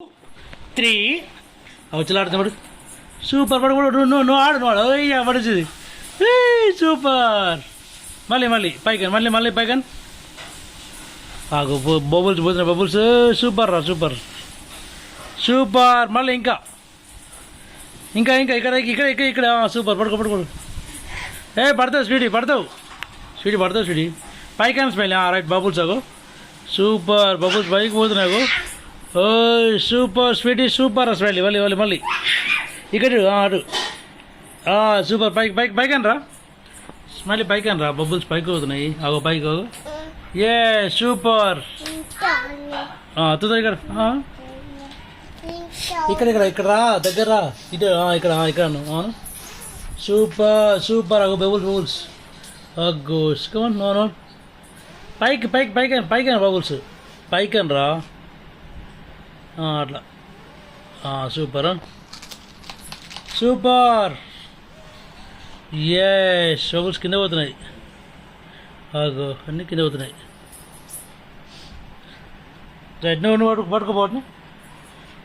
3 వచ్చలాడుతున్నాడు. Super పడు కూడా నువ్వు ఆడు అయ్యా పడుతుంది. సూపర్ మళ్ళీ పైకన్ మళ్ళీ పైకన్ ఆగు బబుల్స్ పోతున్నాయి బబుల్స్. సూపర్ రా సూపర్ మళ్ళీ ఇంకా ఇక్కడ సూపర్ పడుకో పడతావు స్వీటీ స్వీటీ పైకన్ స్మైల్ రైట్ బబుల్స్ ఆగు. సూపర్ బబుల్స్ పైకి పోతున్నావు. ఓ సూపర్ స్వీటీ సూపర్ స్మైలీ మళ్ళీ ఇక్కడ అటు సూపర్ పైకన్ రా స్మైలీ పైకన్ రా. బబుల్స్ పైకి పోతున్నాయి ఆగో పైకి ఆగు. ఏ సూపర్ ఇక్కడ రా దగ్గర రా ఇటు ఇక్కడ సూపర్ అగో బబుల్స్ అగ్గో కమన్ నో పైకన్ బబుల్స్ పైకన్ రా అట్లా సూపర్ ఎస్ బబుల్స్ కింద పోతున్నాయి అగో అన్నీ కింద పోతున్నాయి. రైట్ నువ్వు పట్టుకోపోవట్ని